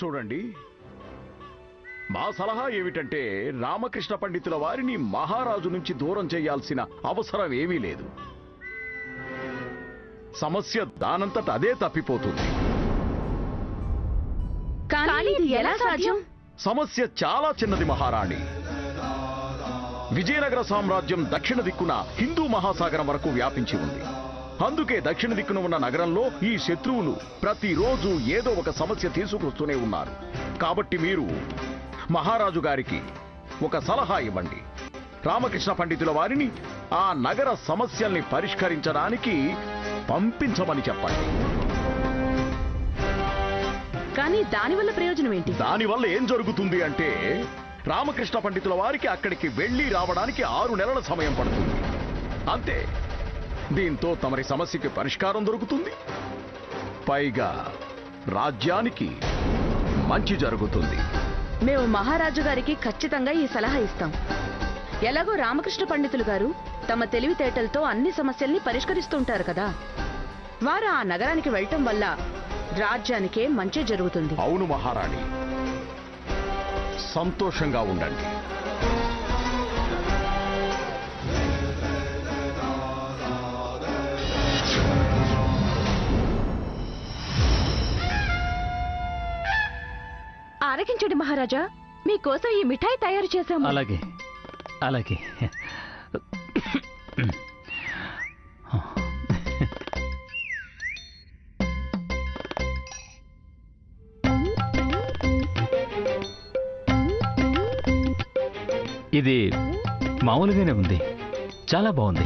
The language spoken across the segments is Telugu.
చూడండి, మా సలహా ఏమిటంటే రామకృష్ణ పండితుల వారిని మహారాజు నుంచి దూరం చేయాల్సిన అవసరం ఏమీ లేదు. సమస్య దానంతట అదే తప్పిపోతుంది. కానీ ఇది ఎలా సాధ్యం? సమస్య చాలా చిన్నది మహారాణి. విజయనగర సామ్రాజ్యం దక్షిణ దిక్కున హిందూ మహాసాగరం వరకు వ్యాపించి ఉంది. అందుకే దక్షిణ దిక్కున ఉన్న నగరంలో ఈ శత్రువులు ప్రతిరోజు ఏదో ఒక సమస్య తీసుకొస్తూనే ఉన్నారు. కాబట్టి మీరు మహారాజు గారికి ఒక సలహా ఇవ్వండి. రామకృష్ణ పండితుల వారిని ఆ నగర సమస్యల్ని పరిష్కరించడానికి పంపించమని చెప్పండి. కానీ దానివల్ల ప్రయోజనం ఏంటి? దానివల్ల ఏం జరుగుతుంది అంటే రామకృష్ణ పండితుల వారికి అక్కడికి వెళ్లి రావడానికి 6 నెలల సమయం పడుతుంది. అంతే. దీంతో తమరి సమస్యకి పరిష్కారం దొరుకుతుంది. పైగా రాజ్యానికి మంచి జరుగుతుంది. మేము మహారాజు గారికి ఖచ్చితంగా ఈ సలహా ఇస్తాం. ఎలాగో రామకృష్ణ పండితులు గారు తమ తెలివితేటలతో అన్ని సమస్యల్ని పరిష్కరిస్తుంటారు కదా. వారు ఆ నగరానికి వెళ్ళటం వల్ల రాజ్యానికే మంచి జరుగుతుంది. అవును మహారాణి, సంతోషంగా ఉండండి. ఆరగించండి మహారాజా, మీకోసం ఈ మిఠాయి తయారు చేశాము. అలాగే అలాగే. ఇది మామూలుగానే ఉంది, చాలా బాగుంది.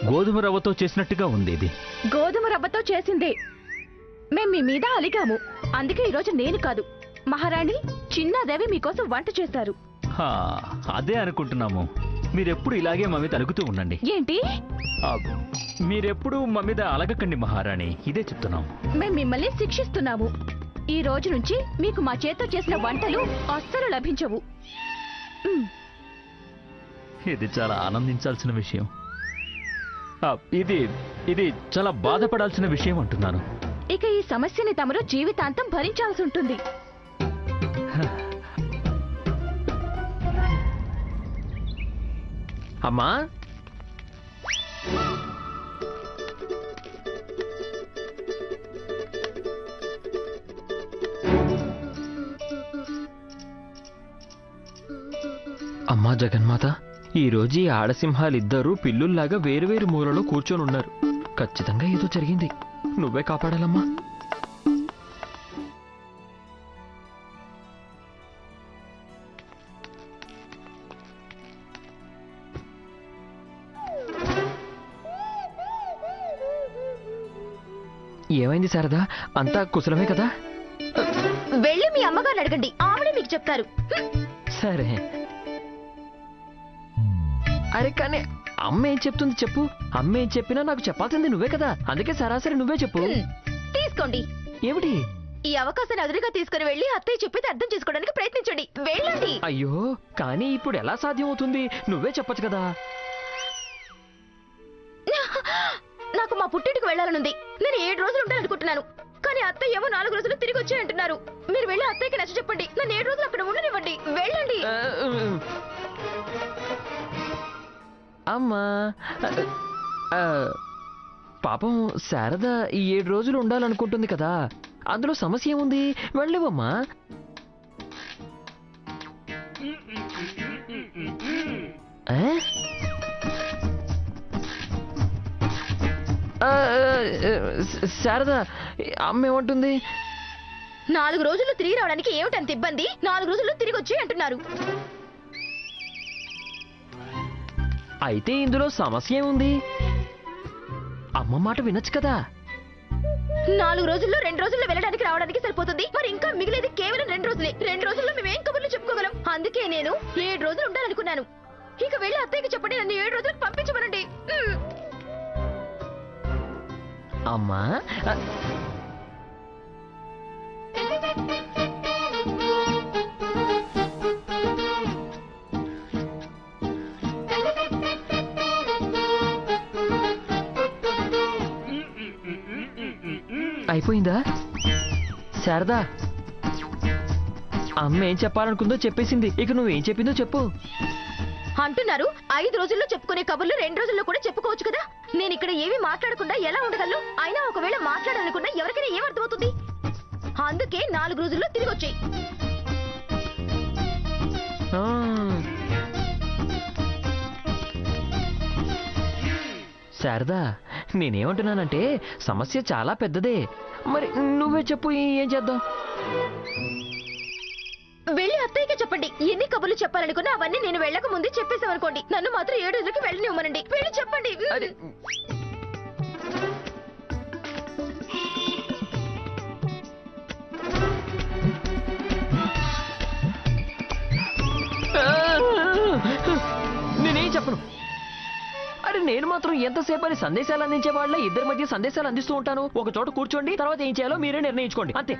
గోధుమ రవ్వతో చేసినట్టుగా ఉంది. ఇది గోధుమ రవ్వతో చేసిందే. మేం మీ మీద అలిగాము. అందుకే ఈరోజు నేను కాదు, మహారాణి చిన్నాదేవి మీకోసం వంట చేశారు. అదే అనుకుంటున్నాము. మీరెప్పుడు ఇలాగే మా మీద అలుగుతూ ఉండండి. ఏంటి? మీరెప్పుడు మా మీద అలగకండి మహారాణి, ఇదే చెప్తున్నాం. మేం మిమ్మల్ని శిక్షిస్తున్నాము. ఈ రోజు నుంచి మీకు మా చేత్తో చేసిన వంటలు అస్సలు లభించవు. ఇది చాలా ఆనందించాల్సిన విషయం. ఇది ఇది చాలా బాధపడాల్సిన విషయం అంటున్నాను. ఇక ఈ సమస్యని తమరు జీవితాంతం భరించాల్సి ఉంటుంది. అమ్మా, అమ్మా జగన్మాత, ఈరోజు ఈ ఆడసింహాలిద్దరూ పిల్లుల్లాగా వేరువేరు మూలలో కూర్చొని ఉన్నారు. ఖచ్చితంగా ఏదో జరిగింది. నువ్వే కాపాడాలమ్మా. ఏమైంది శారదా? అంతా కుశలమే కదా? వెళ్ళి మీ అమ్మగారిని అడగండి, ఆవిడే మీకు చెప్తారు. సరే. అరే కానీ అమ్మ ఏం చెప్తుంది చెప్పు. అమ్మ ఏం చెప్పినా నాకు చెప్పాల్సింది నువ్వే కదా. అందుకే సరాసరి నువ్వే చెప్పు. తీసుకోండి. ఏమిటి? ఈ అవకాశాన్ని ఎదురుగా తీసుకుని వెళ్ళి అత్తయ్య చెప్పేది అర్థం చేసుకోవడానికి ప్రయత్నించండి. వెళ్ళండి. అయ్యో, కానీ ఇప్పుడు ఎలా సాధ్యం అవుతుంది? నువ్వే చెప్పొచ్చు కదా. నాకు మా పుట్టింటికి వెళ్ళాలనుంది. నేను 7 రోజులు ఉంటాననుకుంటున్నాను. కానీ అత్తయ్య ఏమో 4 రోజులు తిరిగి వచ్చాయంటున్నారు. మీరు వెళ్ళి అత్తయ్యకి నచ్చ చెప్పండి. నన్ను 7 రోజులు అక్కడ ఉండనివ్వండి. వెళ్ళండి. అమ్మా, పాపం శారద ఈ 7 రోజులు ఉండాలనుకుంటుంది కదా. అందులో సమస్య ఏముంది? వెళ్ళవమ్మా. శారద, అమ్మ ఏమంటుంది? 4 రోజుల్లో తిరిగి రావడానికి ఏమిటంత ఇబ్బంది? 4 రోజుల్లో తిరిగి వచ్చి అంటున్నారు. అయితే ఇందులో సమస్య ఏముంది? అమ్మ మాట వినొచ్చు కదా. 4 రోజుల్లో 2 రోజుల్లో వెళ్ళడానికి రావడానికి సరిపోతుంది. మరి ఇంకా మిగిలేది కేవలం 2 రోజులే. 2 రోజుల్లో మేమేం కబుర్లు చెప్పుకోగలం? అందుకే నేను 7 రోజులు ఉండాలనుకున్నాను. ఇక వెళ్ళి అత్తయ్యకి చెప్పండి, నన్ను 7 రోజులకు పంపించమనండి. అమ్మా, అయిపోయిందా? శారదా, అమ్మ ఏం చెప్పాలనుకుందో చెప్పేసింది. ఇక నువ్వేం చెప్పిందో చెప్పు. అంటున్నారు 5 రోజుల్లో చెప్పుకునే కబుర్లు 2 రోజుల్లో కూడా చెప్పుకోవచ్చు కదా. నేను ఇక్కడ ఏమీ మాట్లాడకుండా ఎలా ఉండగలను? అయినా ఒకవేళ మాట్లాడాలనుకున్నా ఎవరికైనా ఏమర్థమవుతుంది? అందుకే 4 రోజుల్లో తిరిగి వచ్చాయి. ఆ, శారదా, నేనేమంటున్నానంటే సమస్య చాలా పెద్దదే. మరి నువ్వే చెప్పు, ఏం చేద్దాం? వెళ్ళి అత్తయ్యకి చెప్పండి. ఎన్ని కబుర్లు చెప్పాలనుకున్నా అవన్నీ నేను వెళ్ళక ముందే చెప్పేసామనుకోండి. నన్ను మాత్రం 7 రోజులకి వెళ్ళనివ్వమనండి. వెళ్ళి చెప్పండి. అరే, నేనేం చెప్పను. అరే, నేను మాత్రం ఎంతసేపు అని సందేశాలు అందించే వాళ్ళ ఇద్దరి మధ్య సందేశాలు అందిస్తూ ఉంటాను. ఒక చోట కూర్చోండి, తర్వాత ఏం చేయాలో మీరే నిర్ణయించుకోండి, అంతే.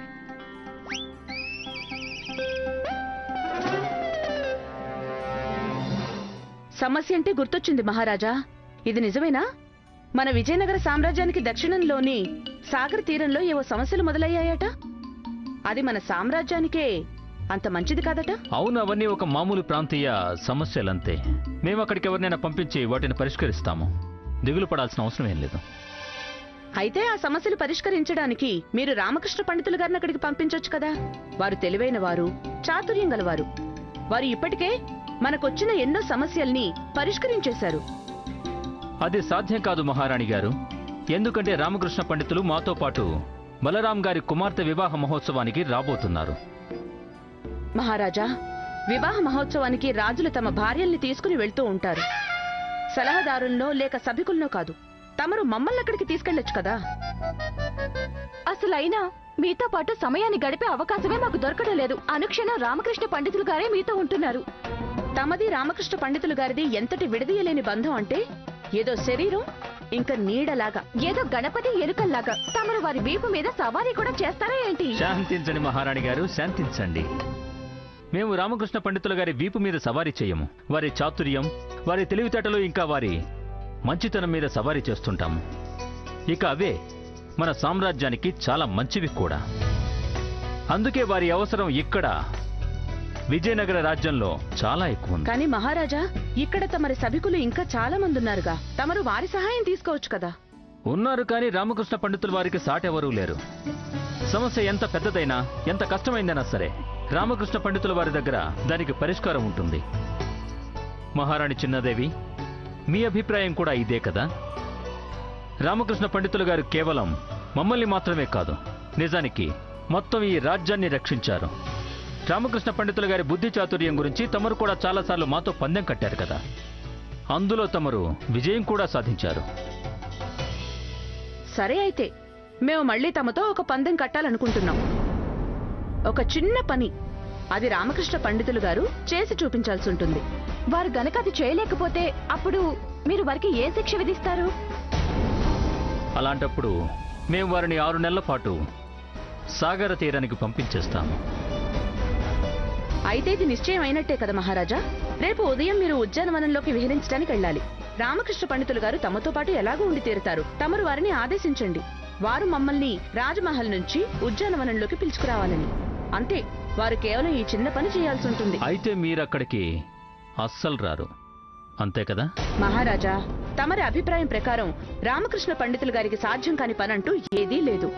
సమస్య అంటే గుర్తొచ్చింది మహారాజా. ఇది నిజమేనా? మన విజయనగర సామ్రాజ్యానికి దక్షిణంలోని సాగర్ తీరంలో ఏవో సమస్యలు మొదలయ్యాయట. అది మన సామ్రాజ్యానికే అంత మంచిది కాదట. అవును, అవన్నీ ఒక మామూలు ప్రాంతీయ సమస్యలంతే. మేము అక్కడికి ఎవరినైనా పంపించి వాటిని పరిష్కరిస్తాము. దిగులు పడాల్సిన అవసరం ఏం లేదు. అయితే ఆ సమస్యలు పరిష్కరించడానికి మీరు రామకృష్ణ పండితులు గారిని అక్కడికి పంపించొచ్చు కదా. వారు తెలివైన వారు, చాతుర్యం గలవారు. వారు ఇప్పటికే మనకొచ్చిన ఎన్నో సమస్యల్ని పరిష్కరించేశారు. అది సాధ్యం కాదు మహారాణి గారు. ఎందుకంటే రామకృష్ణ పండితులు మాతో పాటు బలరాం గారి కుమార్తె వివాహ మహోత్సవానికి రాబోతున్నారు. మహారాజా, వివాహ మహోత్సవానికి రాజులు తమ భార్యల్ని తీసుకుని వెళ్తూ ఉంటారు. సలహాదారులనో లేక సభికులనో కాదు. తమరు మమ్మల్ని అక్కడికి తీసుకెళ్లొచ్చు కదా. అసలైనా మీతో పాటు సమయాన్ని గడిపే అవకాశమే మాకు దొరకడం లేదు. అనుక్షణం రామకృష్ణ పండితులు గారే మీతో ఉంటున్నారు. తమది రామకృష్ణ పండితులు గారిది ఎంతటి విడదీయలేని బంధం అంటే ఏదో శరీరం ఇంకా నీడలాగా, ఏదో గణపతి ఎలుకల్లాగా. తమరు వారి వీపు మీద సవారీ కూడా చేస్తారా ఏంటి? శాంతించండి మహారాణి గారు, శాంతించండి. మేము రామకృష్ణ పండితుల గారి వీపు మీద సవారీ చేయము. వారి చాతుర్యం, వారి తెలివితేటలు, ఇంకా వారి మంచితనం మీద సవారీ చేస్తుంటాము. ఇక అవే మన సామ్రాజ్యానికి చాలా మంచివి కూడా. అందుకే వారి అవసరం ఇక్కడ విజయనగర రాజ్యంలో చాలా ఎక్కువ ఉంది. కానీ మహారాజా, ఇక్కడ తమరి సభికులు ఇంకా చాలా మంది ఉన్నారుగా. తమరు వారి సహాయం తీసుకోవచ్చు కదా. ఉన్నారు, కానీ రామకృష్ణ పండితుల వారికి సాటెవరూ లేరు. సమస్య ఎంత పెద్దదైనా, ఎంత కష్టమైందైనా సరే రామకృష్ణ పండితుల వారి దగ్గర దానికి పరిష్కారం ఉంటుంది. మహారాణి చిన్నదేవి, మీ అభిప్రాయం కూడా ఇదే కదా? రామకృష్ణ పండితులు గారు కేవలం మమ్మల్ని మాత్రమే కాదు, నిజానికి మొత్తం ఈ రాజ్యాన్ని రక్షించారు. రామకృష్ణ పండితులు గారి బుద్ధి చాతుర్యం గురించి తమరు కూడా చాలాసార్లు మాతో పందెం కట్టారు కదా. అందులో తమరు విజయం కూడా సాధించారు. సరే, అయితే మేము మళ్ళీ తమతో ఒక పందెం కట్టాలనుకుంటున్నాం. ఒక చిన్న పని, అది రామకృష్ణ పండితులు గారు చేసి చూపించాల్సి ఉంటుంది. వారు గనక అది చేయలేకపోతే అప్పుడు మీరు వారికి ఏ శిక్ష విధిస్తారు? అలాంటప్పుడు మేము వారిని 6 నెలల పాటు సాగర తీరానికి పంపించేస్తాము. అయితే ఇది నిశ్చయం అయినట్టే కదా మహారాజా. రేపు ఉదయం మీరు ఉద్యానవనంలోకి విహరించడానికి వెళ్ళాలి. రామకృష్ణ పండితులు గారు తమతో పాటు ఎలాగూ ఉండి తీరుతారు. తమరు వారిని ఆదేశించండి. వారు మమ్మల్ని రాజమహల్ నుంచి ఉద్యానవనంలోకి పిలుచుకురావాలని. అంతే, వారు కేవలం ఈ చిన్న పని చేయాల్సి ఉంటుంది. అయితే మీరక్కడికి అస్సలు రారు, అంతే కదా? మహారాజా, తమరి అభిప్రాయం ప్రకారం రామకృష్ణ పండితులు గారికి సాధ్యం కాని పనంటూ ఏదీ లేదు.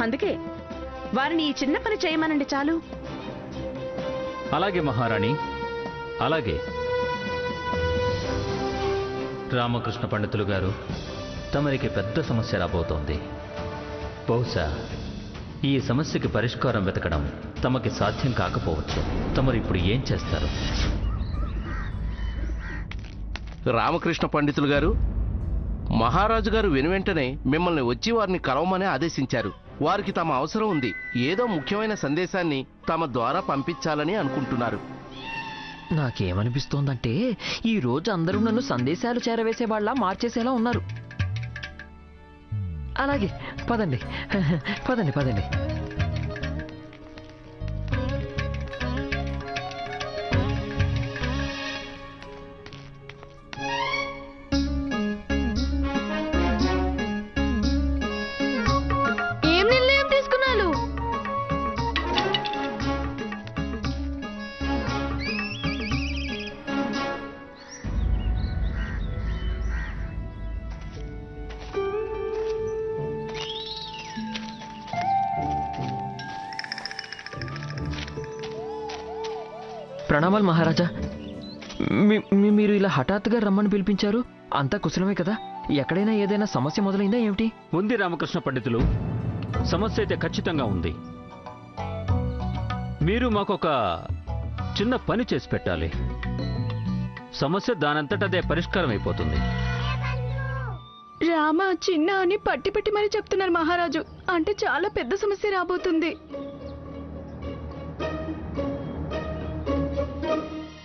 అందుకే వారిని ఈ చిన్న పని చేయమనండి చాలు. అలాగే మహారాణి, అలాగే. రామకృష్ణ పండితులు గారు, తమరికి పెద్ద సమస్య రాబోతోంది. బహుశా ఈ సమస్యకి పరిష్కారం వెతకడం తమకి సాధ్యం కాకపోవచ్చు. తమరు ఇప్పుడు ఏం చేస్తారు? రామకృష్ణ పండితులు గారు, మహారాజు గారు వెనువెంటనే మిమ్మల్ని వచ్చి వారిని కలవమని ఆదేశించారు. వారికి తమ అవసరం ఉంది. ఏదో ముఖ్యమైన సందేశాన్ని తమ ద్వారా పంపించాలని అనుకుంటున్నారు. నాకేమనిపిస్తోందంటే ఈ రోజు అందరూ నన్ను సందేశాలు చేరవేసే వాళ్ళ మార్చేసేలా ఉన్నారు. అలాగే, పదండి పదండి పదండి. ఏం నిర్ణయం తీసుకున్నారు? ప్రణామాలు మహారాజా. మీరు ఇలా హఠాత్తుగా రమ్మని పిలిపించారు. అంతా కుశలమే కదా? ఎక్కడైనా ఏదైనా సమస్య మొదలైందా ఏమిటి? ఉంది రామకృష్ణ పండితులు, సమస్య అయితే ఖచ్చితంగా ఉంది. మీరు మాకొక చిన్న పని చేసి పెట్టాలి. సమస్య దానంతటదే పరిష్కారం అయిపోతుంది. రామ చిన్న అని పట్టి పెట్టి మరీ చెప్తున్నారు మహారాజు. అంటే చాలా పెద్ద సమస్య రాబోతుంది.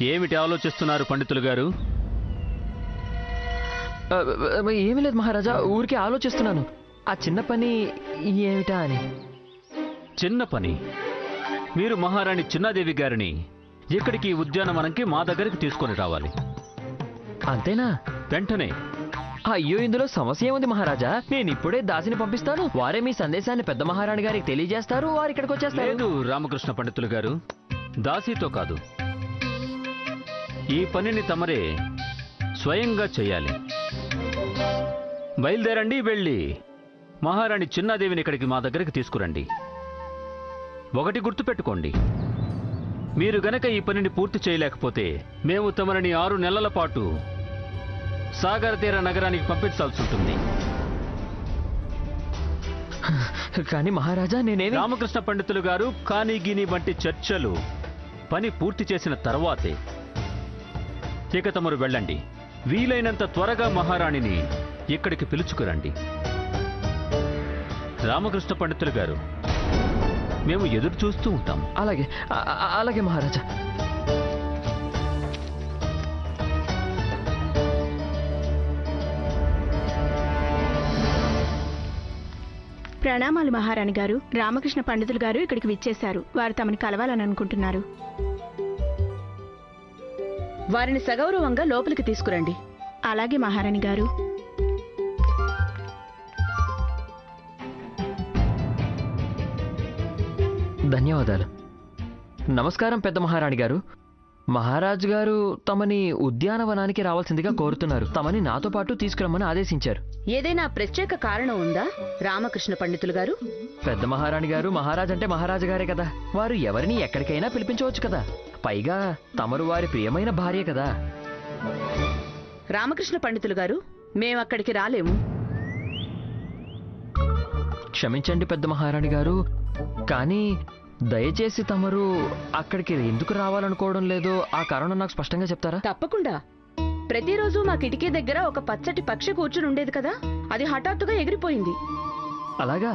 ఏమిటి ఆలోచిస్తున్నారు పండితులు గారు? ఏమీ లేదు మహారాజా, ఊరికే ఆలోచిస్తున్నాను. ఆ చిన్న పని ఏమిటా అని. చిన్న పని? మీరు మహారాణి చిన్నాదేవి గారిని ఇక్కడికి ఈ ఉద్యానవనంకి మా దగ్గరికి తీసుకొని రావాలి. అంతేనా? వెంటనే. అయ్యో, ఇందులో సమస్య ఏముంది మహారాజా? నేను ఇప్పుడే దాసిని పంపిస్తాను. వారే మీ సందేశాన్ని పెద్ద మహారాణి గారికి తెలియజేస్తారు. వారు ఇక్కడికి వచ్చేస్తారు. లేదు రామకృష్ణ పండితులు గారు, దాసీతో కాదు, ఈ పనిని తమరే స్వయంగా చేయాలి. బయలుదేరండి, వెళ్ళి మహారాణి చిన్నాదేవిని ఇక్కడికి మా దగ్గరికి తీసుకురండి. ఒకటి గుర్తుపెట్టుకోండి, మీరు గనక ఈ పనిని పూర్తి చేయలేకపోతే మేము తమరిని 6 నెలల పాటు సాగర తీర నగరానికి పంపించాల్సి ఉంటుంది. కానీ మహారాజా నేనేమి... రామకృష్ణ పండితులు గారు, కానీ గిని వంటి చర్చలు పని పూర్తి చేసిన తర్వాతే. ఇక తమరు వెళ్ళండి. వీలైనంత త్వరగా మహారాణిని ఇక్కడికి పిలుచుకురండి. రామకృష్ణ పండితులు గారు, మేము ఎదురు చూస్తూ ఉంటాం. అలాగే అలాగే మహారాజా. ప్రణామాలు మహారాణి గారు. రామకృష్ణ పండితులు గారు ఇక్కడికి విచ్చేశారు. వారు తమని కలవాలని అనుకుంటున్నారు. వారిని సగౌరవంగా లోపలికి తీసుకురండి. అలాగే మహారాణి గారు. ధన్యవాదాలు. నమస్కారం పెద్ద మహారాణి గారు. మహారాజు గారు తమని ఉద్యానవనానికి రావాల్సిందిగా కోరుతున్నారు. తమని నాతో పాటు తీసుకురమ్మని ఆదేశించారు. ఏదైనా ప్రత్యేక కారణం ఉందా రామకృష్ణ పండితులు గారు? పెద్ద మహారాణి గారు మహారాజ్ అంటే మహారాజు గారే కదా. వారు ఎవరిని ఎక్కడికైనా పిలిపించవచ్చు కదా. పైగా తమరు వారి ప్రియమైన భార్య కదా. రామకృష్ణ పండితులు గారు, మేమక్కడికి రాలేము. క్షమించండి పెద్ద మహారాణి గారు, కానీ దయచేసి తమరు అక్కడికి ఎందుకు రావాలనుకోవడం లేదో ఆ కారణం నాకు స్పష్టంగా చెప్తారా? తప్పకుండా. ప్రతిరోజు మా కిటికీ దగ్గర ఒక పచ్చటి పక్షి కూర్చుని ఉండేది కదా, అది హఠాత్తుగా ఎగిరిపోయింది. అలాగా?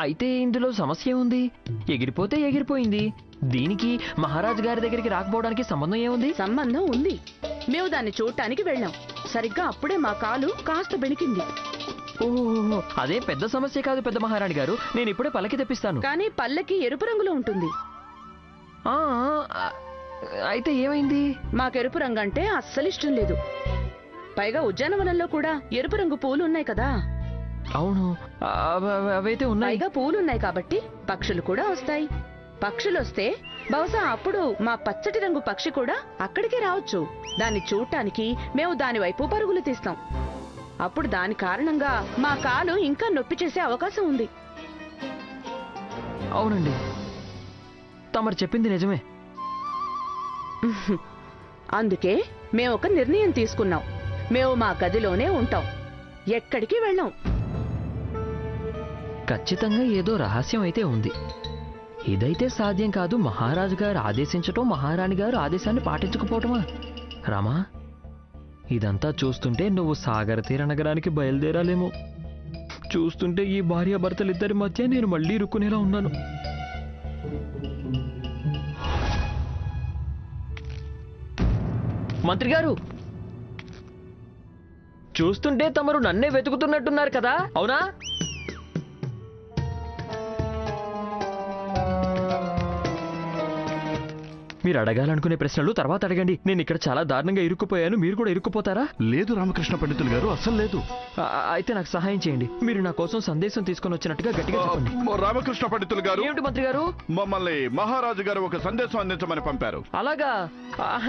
అయితే ఇందులో సమస్య ఉంది. ఎగిరిపోతే ఎగిరిపోయింది. దీనికి మహారాజు గారి దగ్గరికి రాకపోవడానికి సంబంధం ఏముంది? సంబంధం ఉంది. మేము దాన్ని చూడటానికి వెళ్ళాం. సరిగ్గా అప్పుడే మా కాలు కాస్త బెణికింది. ఓహో, అదే పెద్ద సమస్య కాదు పెద్ద మహారాణి గారు. నేను ఇప్పుడే పల్లకి తెప్పిస్తాను. కానీ పల్లకి ఎరుపు రంగులో ఉంటుంది. ఆ, అయితే ఏమైంది? మాకు ఎరుపు రంగు అంటే అస్సలు ఇష్టం లేదు. పైగా ఉద్యానవనంలో కూడా ఎరుపు రంగు పూలు ఉన్నాయి కదా. అవును, అవైతే ఉన్నాయి. పైగా పూలున్నాయి కాబట్టి పక్షులు కూడా వస్తాయి. పక్షులు వస్తే బహుశా అప్పుడు మా పచ్చటి రంగు పక్షి కూడా అక్కడికే రావచ్చు. దాన్ని చూడటానికి మేము దాని వైపు పరుగులు తీస్తాం. అప్పుడు దాని కారణంగా మా కాలు ఇంకా నొప్పి చేసే అవకాశం ఉంది. అవునండి, తమరు చెప్పింది నిజమే. అందుకే మేము ఒక నిర్ణయం తీసుకున్నాం. మేము మా గదిలోనే ఉంటాం, ఎక్కడికి వెళ్ళాం. ఖచ్చితంగా ఏదో రహస్యం అయితే ఉంది. ఇదైతే సాధ్యం కాదు. మహారాజు గారు ఆదేశించటం, మహారాణి గారు ఆదేశాన్ని పాటించకపోవటమా? రామా, ఇదంతా చూస్తుంటే నువ్వు సాగర తీర నగరానికి బయలుదేరాలేమో. చూస్తుంటే ఈ భార్యాభర్తలిద్దరి మధ్య నేను మళ్ళీ ఇరుక్కునేలా ఉన్నాను. మంత్రి గారు, చూస్తుంటే తమరు నన్నే వెతుకుతున్నట్టున్నారు కదా, అవునా? మీరు అడగాలనుకునే ప్రశ్నలు తర్వాత అడగండి. నేను ఇక్కడ చాలా దారుణంగా ఇరుక్కుపోయాను. మీరు కూడా ఇరుక్కుపోతారా? లేదు రామకృష్ణ పండితులు గారు, అస్సలు లేదు. అయితే నాకు సహాయం చేయండి. మీరు నా కోసం సందేశం తీసుకొని వచ్చినట్టుగా గట్టిగా చెప్పండి. రామకృష్ణ పండితులు గారు, ఏమిటి మంత్రి గారు? మమ్మల్ని మహారాజు గారు ఒక సందేశం అందించమని పంపారు. అలాగా?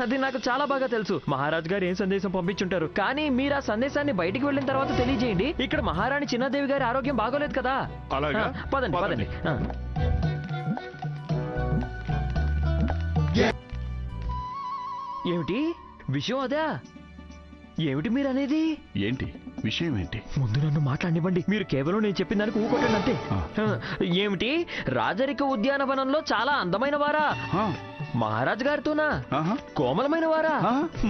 అది నాకు చాలా బాగా తెలుసు. మహారాజు గారు ఏం సందేశం పంపించుంటారు. కానీ మీరు ఆ సందేశాన్ని బయటికి వెళ్ళిన తర్వాత తెలియజేయండి. ఇక్కడ మహారాణి చిన్నాదేవి గారి ఆరోగ్యం బాగోలేదు కదా. అలాగా? పదండి పదండి. ఏమిటి విషయం అదా? ఏమిటి మీరు అనేది? ఏంటి విషయం ఏంటి? ముందు నన్ను మాట్లాడివ్వండి. మీరు కేవలం నేను చెప్పిన దానికి ఊకొట్టండి అంతే. ఏమిటి రాజరిక ఉద్యానవనంలో చాలా అందమైన వారా? మహారాజు గారితోనా? కోమలమైన వారా?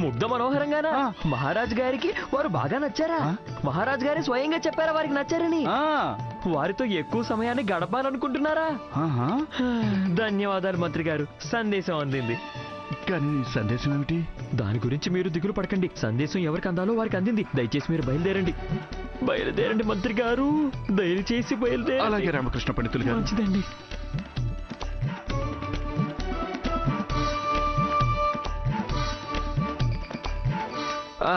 ముగ్ధ మనోహరంగానా? మహారాజు గారికి వారు బాగా నచ్చారా? మహారాజు గారి స్వయంగా చెప్పారా వారికి నచ్చారని? వారితో ఎక్కువ సమయాన్ని గడపాలనుకుంటున్నారా? ధన్యవాదాలు మంత్రి గారు, సందేశం అందింది. కానీ సందేశం ఏమిటి? దాని గురించి మీరు దిగులు పడకండి. సందేశం ఎవరికి అందాలో వారికి అందింది. దయచేసి మీరు బయలుదేరండి. బయలుదేరండి మంత్రి గారు, దయచేసి బయలుదేరండి. అలాగే రామకృష్ణ పండితులు గారు. మంచిదండి. ఆ,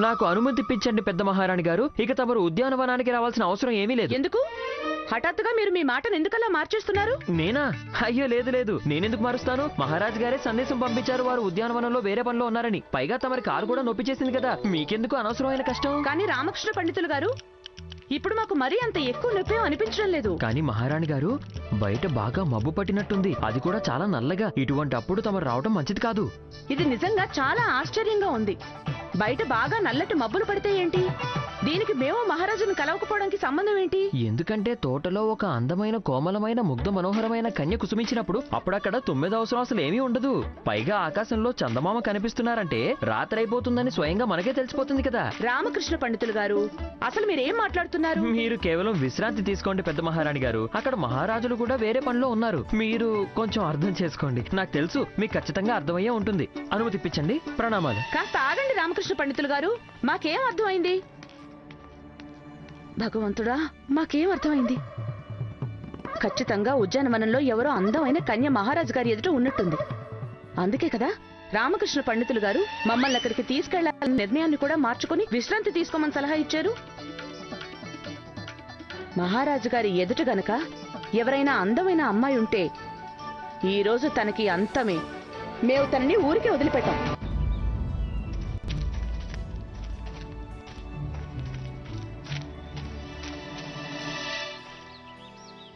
నాకు అనుమతి ఇప్పించండి పెద్ద మహారాణి గారు. ఇక తమరు ఉద్యానవనానికి రావాల్సిన అవసరం ఏమీ లేదు. ఎందుకు హఠాత్తుగా మీరు మీ మాటను ఎందుకలా మార్చేస్తున్నారు? నేనా? అయ్యో లేదు లేదు, నేనెందుకు మారుస్తాను? మహారాజ్ గారే సందేశం పంపించారు వారు ఉద్యానవనంలో వేరే పనిలో ఉన్నారని. పైగా తమరి కారు కూడా నొప్పి చేసింది కదా, మీకెందుకు అనవసరమైన కష్టం? కానీ రామకృష్ణ పండితులు గారు, ఇప్పుడు మాకు మరీ అంత ఎక్కువ నొప్పి అనిపించడం లేదు. కానీ మహారాణి గారు, బయట బాగా మబ్బు పట్టినట్టుంది, అది కూడా చాలా నల్లగా. ఇటువంటి అప్పుడు తమరు రావడం మంచిది కాదు. ఇది నిజంగా చాలా ఆశ్చర్యంగా ఉంది. బయట బాగా నల్లటి మబ్బులు పడితే ఏంటి? దీనికి మేము మహారాజును కలవకపోవడానికి సంబంధం ఏంటి? ఎందుకంటే తోటలో ఒక అందమైన కోమలమైన ముగ్ధ మనోహరమైన కన్య కుసుమించినప్పుడు అప్పుడక్కడ 9 అవసరం అసలు ఏమీ ఉండదు. పైగా ఆకాశంలో చందమామ కనిపిస్తున్నారంటే రాత్రి అయిపోతుందని స్వయంగా మనకే తెలిసిపోతుంది కదా. రామకృష్ణ పండితులు గారు, అసలు మీరేం మాట్లాడుతున్నారు? మీరు కేవలం విశ్రాంతి తీసుకోండి పెద్ద మహారాణి గారు. అక్కడ మహారాజులు కూడా వేరే పనిలో ఉన్నారు. మీరు కొంచెం అర్థం చేసుకోండి. నాకు తెలుసు మీకు ఖచ్చితంగా అర్థమయ్యే ఉంటుంది. అనుమతి ఇప్పించండి. ప్రణామాలు. కాస్త ఆగండి రామకృష్ణ పండితులు గారు, మాకేం అర్థమైంది? భగవంతుడా, మాకేం అర్థమైంది? ఖచ్చితంగా ఉద్యానవనంలో ఎవరో అందమైన కన్య మహారాజు గారి ఎదుట ఉన్నట్టుంది. అందుకే కదా రామకృష్ణ పండితులు గారు మమ్మల్ని అక్కడికి తీసుకెళ్లాలనే నిర్ణయాన్ని కూడా మార్చుకుని విశ్రాంతి తీసుకోమని సలహా ఇచ్చారు. మహారాజు గారి ఎదుట గనక ఎవరైనా అందమైన అమ్మాయి ఉంటే ఈ రోజు తనకి అంతమే. మేము తనని ఊరికే వదిలిపెట్టాం.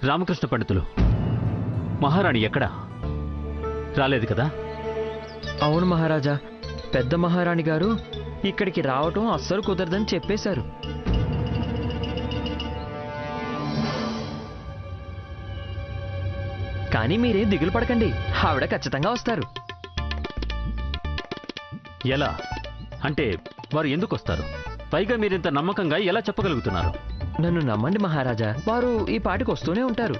రామకృష్ణ పండితులు, మహారాణి ఎక్కడా? రాలేదు కదా? అవును మహారాజా, పెద్ద మహారాణి గారు ఇక్కడికి రావటం అస్సలు కుదరదని చెప్పేశారు. కానీ మీరేం దిగులు పడకండి, ఆవిడ ఖచ్చితంగా వస్తారు. ఎలా? అంటే వారు ఎందుకు వస్తారు? పైగా మీరింత నమ్మకంగా ఎలా చెప్పగలుగుతున్నారు? నన్ను నమ్మండి మహారాజా, వారు ఈ పాటికి వస్తూనే ఉంటారు.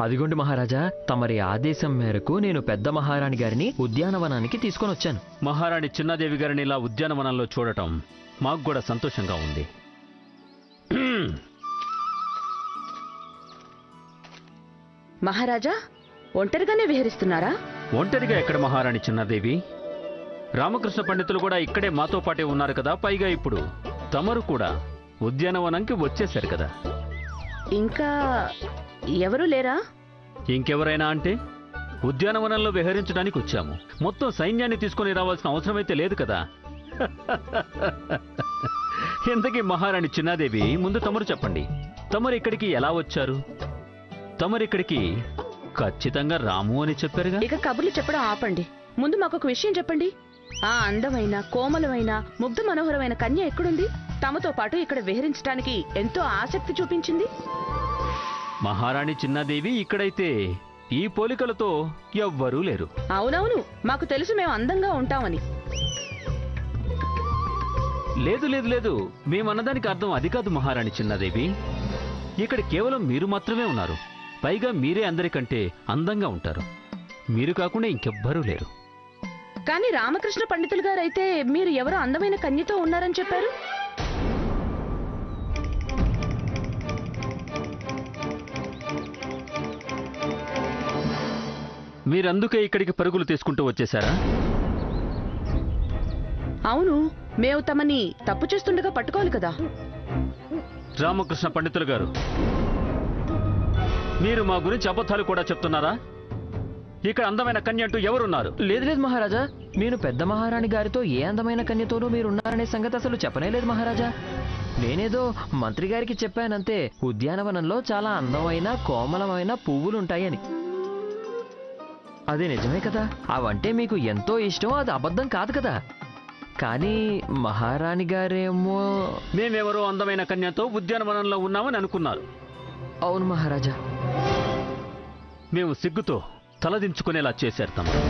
అదిగోండి మహారాజా, తమరి ఆదేశం మేరకు నేను పెద్ద మహారాణి గారిని ఉద్యానవనానికి తీసుకొని వచ్చాను. మహారాణి చిన్నాదేవి గారిని ఇలా ఉద్యానవనంలో చూడటం మాకు కూడా సంతోషంగా ఉంది. మహారాజా, ఒంటరిగానే విహరిస్తున్నారా? ఒంటరిగా ఎక్కడ మహారాణి చిన్నాదేవి? రామకృష్ణ పండితులు కూడా ఇక్కడే మాతో పాటే ఉన్నారు కదా. పైగా ఇప్పుడు తమరు కూడా ఉద్యానవనంకి వచ్చేశారు కదా. ఇంకా ఎవరూ లేరా? ఇంకెవరైనా అంటే ఉద్యానవనంలో విహరించడానికి వచ్చాము. మొత్తం సైన్యాన్ని తీసుకొని రావాల్సిన అవసరమైతే లేదు కదా. ఇంతకీ మహారాణి చిన్నాదేవి, ముందు తమరు చెప్పండి, తమరు ఇక్కడికి ఎలా వచ్చారు? తమరిక్కడికి ఖచ్చితంగా రాము అని చెప్పారుగా. ఇక కబుర్లు చెప్పడం ఆపండి. ముందు మాకొక విషయం చెప్పండి. ఆ అందమైన కోమలమైన ముగ్ధ మనోహరమైన కన్య ఎక్కడుంది? తమతో పాటు ఇక్కడ విహరించడానికి ఎంతో ఆసక్తి చూపించింది. మహారాణి చిన్నాదేవి ఇక్కడైతే ఈ పోలికలతో ఎవ్వరూ లేరు. అవునవును, మాకు తెలుసు మేము అందంగా ఉంటామని. లేదు లేదు లేదు, మేమన్నదానికి అర్థం అది కాదు మహారాణి చిన్నాదేవి. ఇక్కడ కేవలం మీరు మాత్రమే ఉన్నారు. పైగా మీరే అందరికంటే అందంగా ఉంటారు. మీరు కాకుండా ఇంకెవ్వరూ లేరు. కానీ రామకృష్ణ పండితులు గారు అయితే మీరు ఎవరో అందమైన కన్యతో ఉన్నారని చెప్పారు. మీరందుకే ఇక్కడికి పరుగులు తీసుకుంటూ వచ్చేశారా? అవును, మేము తమని తప్పు చేస్తుండగా పట్టుకోవాలి కదా. రామకృష్ణ పండితులు గారు, మీరు మా గురించి అబద్ధాలు కూడా చెప్తున్నారా? ఇక్కడ అందమైన కన్య అంటూ ఎవరున్నారు? లేదు లేదు మహారాజా, నేను పెద్ద మహారాణి గారితో ఏ అందమైన కన్యతోనూ మీరున్నారనే సంగతి అసలు చెప్పనే లేదు మహారాజా. నేనేదో మంత్రి గారికి చెప్పానంతే, ఉద్యానవనంలో చాలా అందమైన కోమలమైన పువ్వులుంటాయని. అది నిజమే కదా, అవంటే మీకు ఎంతో ఇష్టం, అది అబద్ధం కాదు కదా. కానీ మహారాణి గారేమో... మేమెవరో అందమైన కన్యతో ఉద్యానవనంలో ఉన్నామని అనుకున్నారు. అవును మహారాజా. మేము సిగ్గుతో తలదించుకునేలా చేశారు తమరు.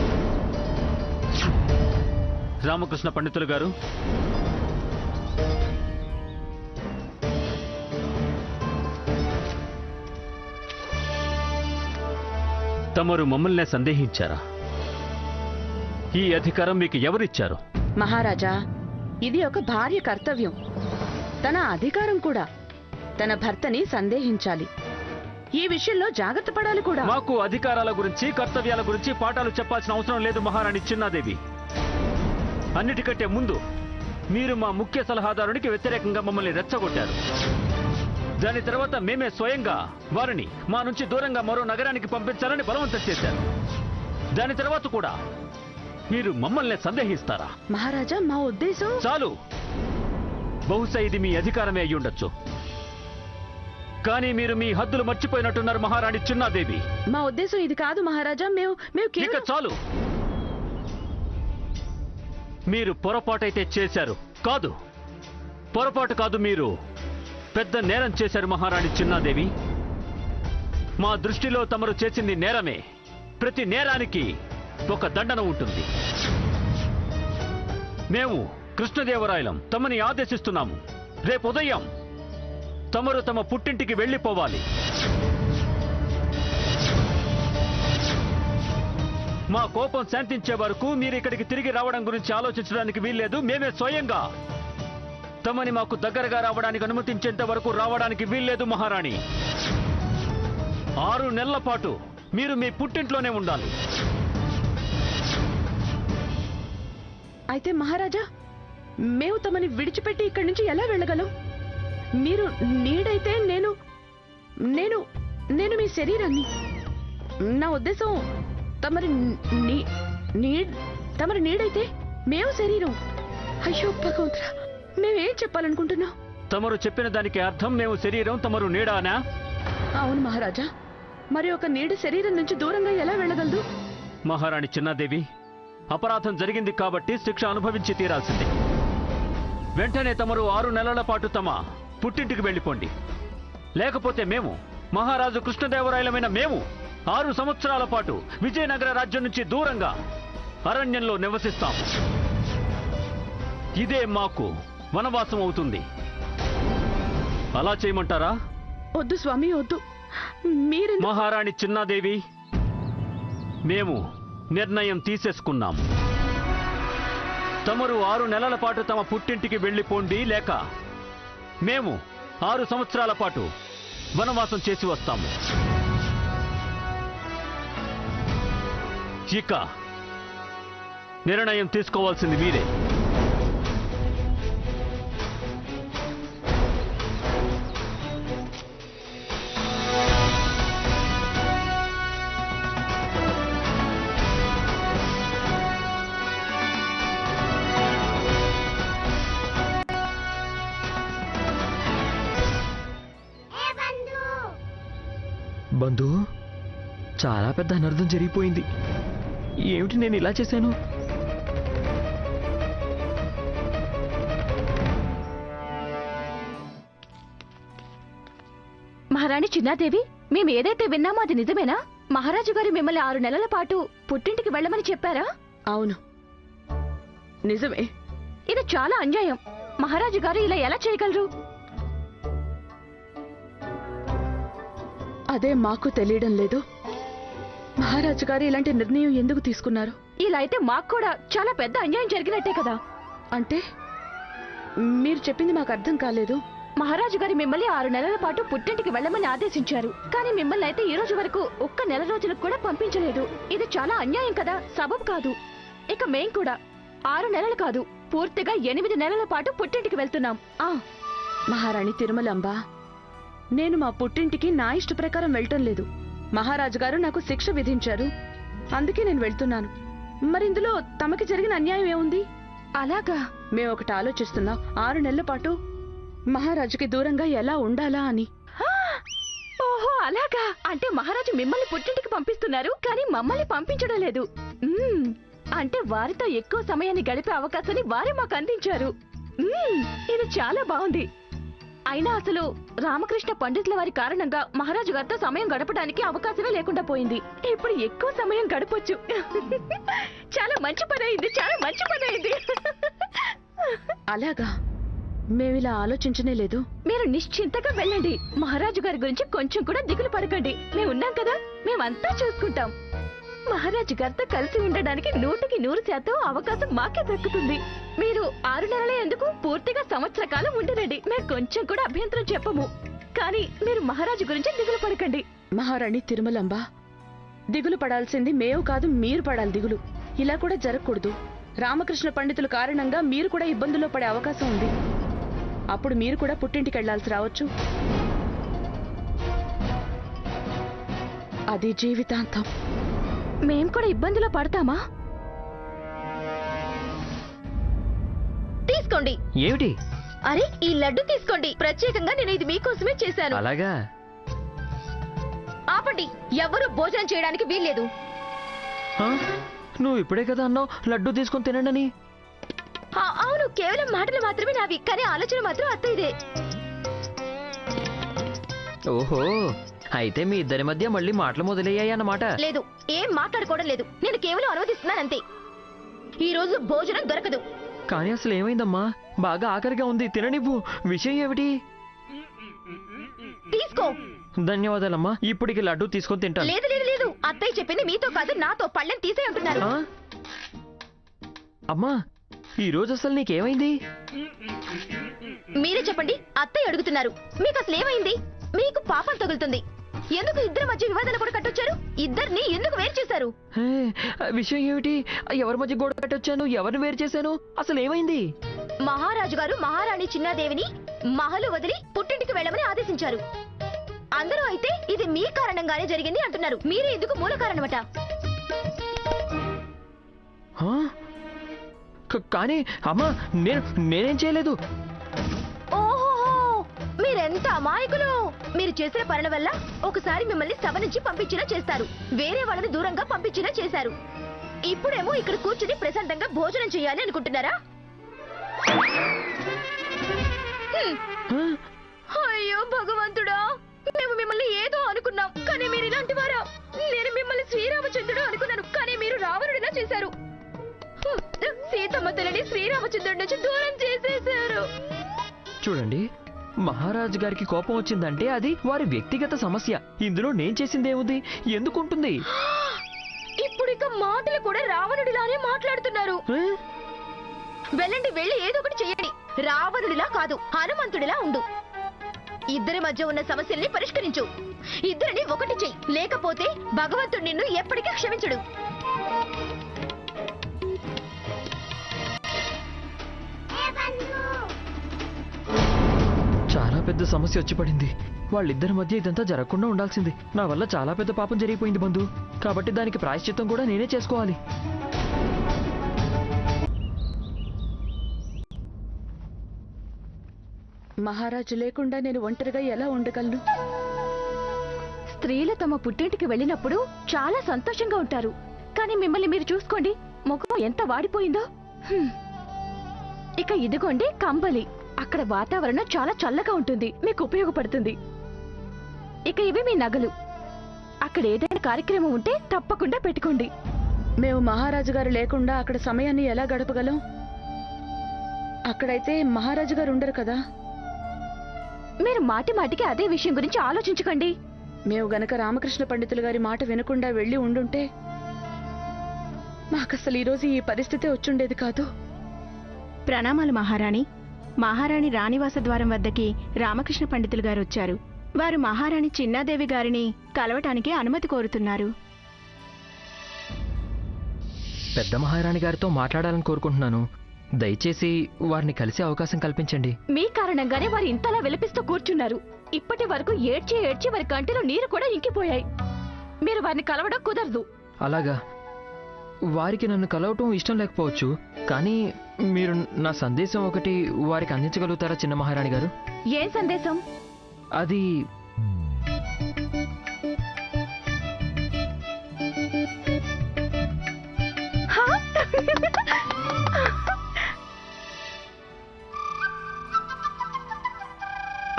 రామకృష్ణ పండితులు గారు, తమరు మమ్మల్నే సందేహించారా? ఈ అధికారం మీకు ఎవరిచ్చారు? మహారాజా, ఇది ఒక భార్య కర్తవ్యం, తన అధికారం కూడా. తన భర్తని సందేహించాలి, ఈ విషయంలో జాగ్రత్త పడాలి కూడా. మాకు అధికారాల గురించి కర్తవ్యాల గురించి పాఠాలు చెప్పాల్సిన అవసరం లేదు మహారాణి చిన్నాదేవి. అన్నిటికంటే ముందు మీరు మా ముఖ్య సలహాదారునికి వ్యతిరేకంగా మమ్మల్ని రెచ్చగొట్టారు. దాని తర్వాత మేమే స్వయంగా వారిని మా నుంచి దూరంగా మరో నగరానికి పంపించాలని బలవంతం చేశారు. దాని తర్వాత కూడా మీరు మమ్మల్ని సందేహిస్తారా? మహారాజా, మా ఉద్దేశం... చాలు. బహుశా ఇది మీ అధికారమే అయి ఉండొచ్చు, కానీ మీరు మీ హద్దులు మర్చిపోయినట్టున్నారు మహారాణి చిన్నాదేవి. మా ఉద్దేశం ఇది కాదు మహారాజా. మేము ఇక కేవలం... చాలు. మీరు పొరపాటైతే చేశారు కాదు, పొరపాటు కాదు, మీరు పెద్ద నేరం చేశారు మహారాణి చిన్నాదేవి. మా దృష్టిలో తమరు చేసింది నేరమే. ప్రతి నేరానికి ఒక దండన ఉంటుంది. మేము కృష్ణదేవరాయలం తమని ఆదేశిస్తున్నాము. రేపు ఉదయం తమరు తమ పుట్టింటికి వెళ్ళిపోవాలి. మా కోపం శాంతించే వరకు మీరు ఇక్కడికి తిరిగి రావడం గురించి ఆలోచించడానికి వీల్లేదు. మేమే స్వయంగా తమని మాకు దగ్గరగా రావడానికి అనుమతించేంత వరకు రావడానికి వీల్లేదు మహారాణి. 6 నెలల పాటు మీరు మీ పుట్టింట్లోనే ఉండాలి. అయితే మహారాజా, మేము తమని విడిచిపెట్టి ఇక్కడి నుంచి ఎలా వెళ్ళగలం? మీరు నీడైతే నేను నేను నేను మీ శరీరాన్ని. నా ఉద్దేశం తమరి తమరి నీడైతే మేము శరీరం. అయ్యో భగవంతుడా, మేమేం చెప్పాలనుకుంటున్నాం? తమరు చెప్పిన దానికి అర్థం మేము శరీరం, తమరు నీడానా? అవును మహారాజా. మరి ఒక నీడ శరీరం నుంచి దూరంగా ఎలా వెళ్ళగలదు? మహారాణి చిన్నాదేవి, అపరాధం జరిగింది కాబట్టి శిక్ష అనుభవించి తీరాల్సింది. వెంటనే తమరు 6 నెలల పాటు తమ పుట్టింటికి వెళ్ళిపోండి. లేకపోతే మేము, మహారాజు కృష్ణదేవరాయలమైన మేము 6 సంవత్సరాల పాటు విజయనగర రాజ్యం నుంచి దూరంగా అరణ్యంలో నివసిస్తాం. ఇదే మాకు వనవాసం అవుతుంది. అలా చేయమంటారా? వద్దు స్వామి, వద్దు. మీరు మహారాణి చిన్నాదేవి, మేము నిర్ణయం తీసేసుకున్నాం. తమరు 6 నెలల పాటు తమ పుట్టింటికి వెళ్ళిపోండి, లేక మేము 6 సంవత్సరాల పాటు వనవాసం చేసి వస్తాము. ఇక నిర్ణయం తీసుకోవాల్సింది మీరే. బంధు, చాలా పెద్ద అనర్థం జరిగిపోయింది. ఏమిటి నేను ఇలా చేశాను? మహారాణి చిన్నాదేవి, మేము ఏదైతే విన్నామో అది నిజమేనా? మహారాజు గారు మిమ్మల్ని 6 నెలల పాటు పుట్టింటికి వెళ్ళమని చెప్పారా? అవును, నిజమే. ఇది చాలా అన్యాయం. మహారాజు గారు ఇలా ఎలా చేయగలరు? అదే మాకు తెలియడం లేదు. మహారాజు గారు ఇలాంటి నిర్ణయం ఎందుకు తీసుకున్నారు? ఇలా అయితే మాకు కూడా చాలా పెద్ద అన్యాయం జరిగినట్టే కదా. అంటే మీరు చెప్పింది మాకు అర్థం కాలేదు. మహారాజు గారు మిమ్మల్ని 6 నెలల పాటు పుట్టింటికి వెళ్ళమని ఆదేశించారు, కానీ మిమ్మల్ని అయితే ఈ రోజు వరకు ఒక్క నెల రోజులకు కూడా పంపించలేదు. ఇది చాలా అన్యాయం కదా, సబబు కాదు. ఇక మేం కూడా 6 నెలలు కాదు, పూర్తిగా 8 నెలల పాటు పుట్టింటికి వెళ్తున్నాం. మహారాణి తిరుమలాంబ, నేను మా పుట్టింటికి నా ఇష్ట ప్రకారం వెళ్ళటం లేదు. మహారాజు గారు నాకు శిక్ష విధించారు, అందుకే నేను వెళ్తున్నాను. మరి ఇందులో తమకి జరిగిన అన్యాయం ఏముంది? అలాగా? మేము ఒకటి ఆలోచిస్తున్నాం. 6 నెలల పాటు మహారాజుకి దూరంగా ఎలా ఉండాలా అని. ఓహో అలాగా. అంటే మహారాజు మిమ్మల్ని పుట్టింటికి పంపిస్తున్నారు కానీ మమ్మల్ని పంపించడం లేదు. అంటే వారితో ఎక్కువ సమయాన్ని గడిపే అవకాశాన్ని వారే మాకు అందించారు. ఇది చాలా బాగుంది. అయినా అసలు రామకృష్ణ పండితుల వారి కారణంగా మహారాజు గారితో సమయం గడపడానికి అవకాశమే లేకుండా పోయింది. ఇప్పుడు ఎక్కువ సమయం గడపొచ్చు. చాలా మంచి పని అయింది, చాలా మంచి పని అయింది. అలాగా, మేమిలా ఆలోచించనే లేదు. మీరు నిశ్చింతగా వెళ్ళండి. మహారాజు గారి గురించి కొంచెం కూడా దిగులు పడకండి. మేమున్నాం కదా, మేమంతా చూసుకుంటాం. మహారాజు గారితో కలిసి ఉండడానికి 100% అవకాశం మాకే దక్కుతుంది. మీరు 6 నెలలే ఎందుకు, పూర్తిగా సంవత్సర కాలం ఉండిరండి. మేము కొంచెం కూడా అభ్యంతరం చెప్పము. కానీ మీరు మహారాజు గురించి దిగులు పడకండి. మహారాణి తిరుమలంబ, దిగులు పడాల్సింది మేము కాదు, మీరు పడాలి దిగులు. ఇలా కూడా జరగకూడదు. రామకృష్ణ పండితుల కారణంగా మీరు కూడా ఇబ్బందుల్లో పడే అవకాశం ఉంది. అప్పుడు మీరు కూడా పుట్టింటికి వెళ్లాల్సి రావచ్చు. అది జీవితాంతం. మేం కూడా ఇబ్బందిలో పడతామా? తీసుకోండి. ఏమిటి? అరే ఈ లడ్డు తీసుకోండి. ప్రత్యేకంగా నేను ఇది మీకోసమే చేశాను. అలాగా? ఆపండి, ఎవరు భోజనం చేయడానికి వీల్లేదు. హా? నువ్వు ఇప్పుడే కదా అన్నావు లడ్డు తీసుకొని తినండి. అవును, కేవలం మాటలు మాత్రమే నావి, కానీ ఆలోచన మాత్రం అత్తయ్యదే. ఓహో, అయితే మీ ఇద్దరి మధ్య మళ్ళీ మాటలు మొదలయ్యాయి అన్నమాట. లేదు, ఏం మాట్లాడుకోవడం లేదు. నేను కేవలం అనువదిస్తున్నానంతే. ఈ రోజు భోజనం దొరకదు. కానీ అసలు ఏమైందమ్మా? బాగా ఆఖరిగా ఉంది, తిననివ్వు. విషయం ఏమిటి? తీసుకో. ధన్యవాదాలమ్మా. ఇప్పటికి లడ్డు తీసుకొని తింటాను. లేదు లేదు లేదు, అత్తయ్య చెప్పింది మీతో కాదు నాతో. పళ్ళెం తీసే ఉంటున్నారు. ఆ? అమ్మా, ఈ రోజు అసలు నీకేమైంది? మీరే చెప్పండి. అత్తయ్య అడుగుతున్నారు. మీకు అసలు ఏమైంది? మీకు పాపం తగులుతుంది. ఎందుకు ఇద్దరి మధ్య వివాదాలు కూడా కట్టొచ్చారు? ఇద్దరిని ఎందుకు వేరు చేశారు? హే, విషయం ఏమిటి? ఎవరి మధ్య గొడవ పెట్టొచ్చాను? ఎవరిని వేరు చేశాను? అసలు ఏమైంది? మహారాజు గారు మహారాణి చిన్నాదేవిని మహలు వదిలి పుట్టింటికి వెళ్ళమని ఆదేశించారు. అందరూ అయితే ఇది మీ కారణంగానే జరిగింది అంటున్నారు. మీరే ఎందుకు మూల కారణమట. హా? కానీ అమ్మా, నేనేం చేయలేదు. ఓహో, మీరెంత అమాయకులు. మీరు చేసిన పనుల వల్ల ఒకసారి మిమ్మల్ని సభ నుంచి పంపించినా చేస్తారు, వేరే వాళ్ళని దూరంగా పంపించినా చేశారు. ఇప్పుడేమో ఇక్కడ కూర్చుని ప్రశాంతంగా భోజనం చేయాలి అనుకుంటున్నారా? హా? అయ్యో భగవంతుడా, మేము మిమ్మల్ని ఏదో అనుకున్నాం, కానీ మీరు ఇలాంటి వారా? నేను మిమ్మల్ని శ్రీరామచంద్రుడు అనుకున్నాను, కానీ మీరు రావణుడిలా చేశారు. సీతమ్మ తల్లిని శ్రీరామచంద్రుడి నుంచి దూరం చేసేశారు. చూడండి, మహారాజు గారికి కోపం వచ్చిందంటే అది వారి వ్యక్తిగత సమస్య. ఇందులో నేను చేసిందేముంది? ఎందుకుంటుంది? ఇప్పుడు ఇక మాటలు కూడా రావణుడిలానే మాట్లాడుతున్నారు. హా? వెళ్ళండి, వెళ్ళి ఏదో ఒకటి చెయ్యండి. రావణుడిలా కాదు, హనుమంతుడిలా ఉండు. ఇద్దరి మధ్య ఉన్న సమస్యల్ని పరిష్కరించు. ఇద్దరిని ఒకటి చెయ్యి, లేకపోతే భగవంతుడు నిన్ను ఎప్పటికీ క్షమించడు. చాలా పెద్ద సమస్య వచ్చి పడింది. వాళ్ళిద్దరి మధ్య ఇదంతా జరగకుండా ఉండాల్సింది. నా వల్ల చాలా పెద్ద పాపం జరిగిపోయింది బంధు. కాబట్టి దానికి ప్రాయశ్చిత్తం కూడా నేనే చేసుకోవాలి. మహారాజు లేకుండా నేను ఒంటరిగా ఎలా ఉండగలను? స్త్రీలు తమ పుట్టింటికి వెళ్ళినప్పుడు చాలా సంతోషంగా ఉంటారు. కానీ మిమ్మల్ని మీరు చూసుకోండి, ముఖం ఎంత వాడిపోయిందో. ఇక ఇదిగోండి కంబలి. అక్కడ వాతావరణం చాలా చల్లగా ఉంటుంది, మీకు ఉపయోగపడుతుంది. ఇక ఇవి మీ నగలు. అక్కడ ఏదైనా కార్యక్రమం ఉంటే తప్పకుండా పెట్టుకోండి. మేము మహారాజు గారు లేకుండా అక్కడ సమయాన్ని ఎలా గడపగలం? అక్కడైతే మహారాజు గారు ఉండరు కదా. మీరు మాటి మాటికి అదే విషయం గురించి ఆలోచించకండి. మేము గనక రామకృష్ణ పండితులు గారి మాట వినకుండా వెళ్ళి ఉండుంటే మాకసలు ఈరోజు ఈ పరిస్థితి వచ్చుండేది కాదు. ప్రణామాలు మహారాణి. మహారాణి రాణివాస ద్వారం వద్దకి రామకృష్ణ పండితులు గారు వచ్చారు. వారు మహారాణి చిన్నాదేవి గారిని కలవటానికి అనుమతి కోరుతున్నారు. పెద్ద మహారాణి గారితో మాట్లాడాలని కోరుకుంటున్నాను. దయచేసి వారిని కలిసే అవకాశం కల్పించండి. మీ కారణంగానే వారు ఇంతలా విలపిస్తూ కూర్చున్నారు. ఇప్పటి వరకు ఏడ్చి ఏడ్చి వారి కంటిలో నీరు కూడా ఇంకిపోయాయి. మీరు వారిని కలవడం కుదరదు. అలాగా? వారికి నన్ను కలవటం ఇష్టం లేకపోవచ్చు, కానీ మీరు నా సందేశం ఒకటి వారికి అందించగలుగుతారా చిన్న మహారాణి గారు? ఏం సందేశం? అది